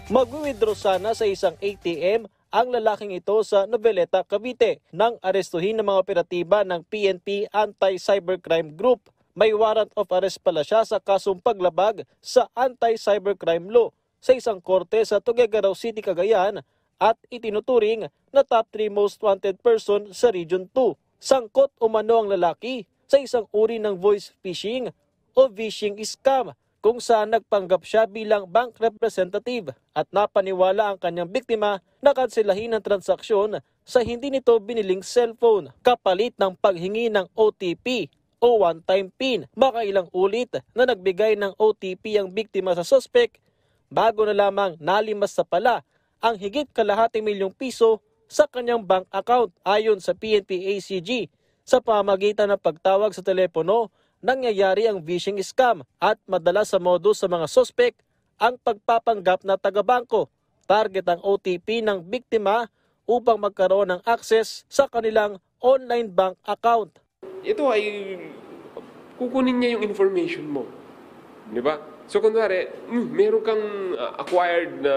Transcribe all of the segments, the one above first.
Mag-withdraw sana sa isang ATM ang lalaking ito sa Noveleta, Cavite nang arestuhin ng mga operatiba ng PNP Anti-Cybercrime Group. May warrant of arrest pala siya sa kasong paglabag sa Anti-Cybercrime Law sa isang korte sa Tuguegarao City, Cagayan at itinuturing na top 3 most wanted person sa Region 2. Sangkot umano ang lalaki sa isang uri ng voice phishing o phishing scam kung saan nagpanggap siya bilang bank representative at napaniwala ang kanyang biktima na kanselahin ang transaksyon sa hindi nito biniling cellphone kapalit ng paghingi ng OTP o one-time PIN. Makailang ulit na nagbigay ng OTP ang biktima sa suspect bago na lamang nalimas sa pala ang higit kalahating milyong piso sa kanyang bank account. Ayon sa PNP-ACG, sa pamagitan ng pagtawag sa telepono, nangyayari ang phishing scam at madalas sa modus sa mga suspect ang pagpapanggap na taga-bangko. Target ang OTP ng biktima upang magkaroon ng access sa kanilang online bank account. Ito ay kukunin niya yung information mo. Di ba? So kunwari, meron kang acquired na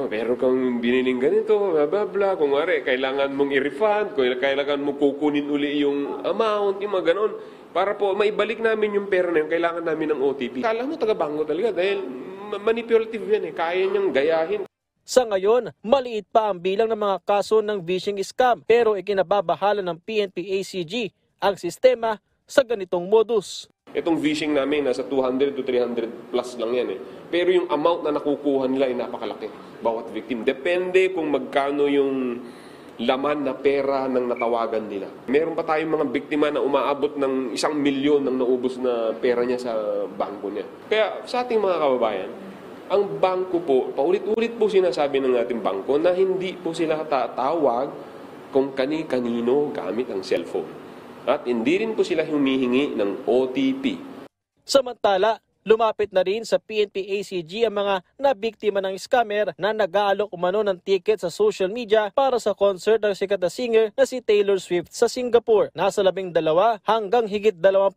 meron kang biniling ganito, blah blah blah. Kung kailangan mong i-refund, kailangan mo kukunin uli yung amount, yung mga ganon. Para po maibalik namin yung pera na yun, kailangan namin ng OTP. Kala mo taga-bangko talaga dahil manipulative yan eh. Kaya niyang gayahin. Sa ngayon, maliit pa ang bilang ng mga kaso ng phishing scam pero ikinababahala ng PNP-ACG ang sistema sa ganitong modus. Itong phishing namin, nasa 200 to 300 plus lang yan eh. Pero yung amount na nakukuha nila ay napakalaki. Bawat victim. Depende kung magkano yung laman na pera ng natawagan nila. Meron pa tayong mga biktima na umaabot ng 1 milyon ng naubos na pera niya sa bangko niya. Kaya sa ating mga kababayan, ang bangko po, paulit-ulit po sinasabi ng ating bangko na hindi po sila tatawag kung kani-kanino gamit ang cellphone. At hindi rin po sila humihingi ng OTP. Samantala, lumapit na rin sa PNP-ACG ang mga nabiktima ng scammer na nag-aalok umano ng ticket sa social media para sa concert ng sikat na singer na si Taylor Swift sa Singapore. Nasa 12 hanggang higit 20,000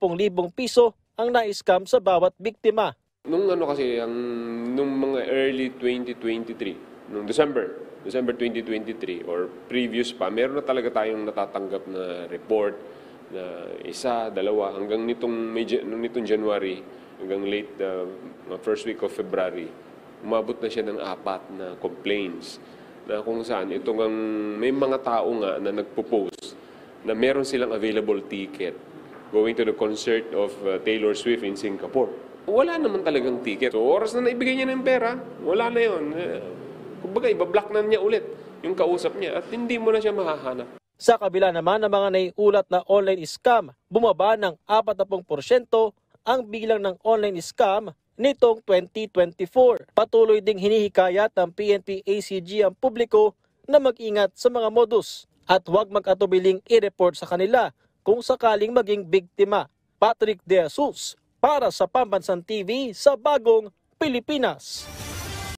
piso ang na-scam sa bawat biktima. Nung nung mga early 2023, nung December 2023 or previous pa, meron na talaga tayong natatanggap na report na 1, 2 hanggang nitong January hanggang late first week of February, umabot na siya ng 4 na complaints na kung saan may mga tao nga na nagpo-post na meron silang available ticket going to the concert of Taylor Swift in Singapore. Wala naman talagang ticket. So, oras na naibigay niya ng pera, wala na yun. Kumbaga, ibablock na niya ulit yung kausap niya at hindi mo na siya mahahanap. Sa kabila naman ng mga naiulat na online scam, bumaba ng 40% ang bilang ng online scam nitong 2024. Patuloy ding hinihikayat ng PNP-ACG ang publiko na mag-ingat sa mga modus at huwag mag-atubiling i-report sa kanila kung sakaling maging biktima. Patrick De Jesus para sa Pambansang TV sa Bagong Pilipinas.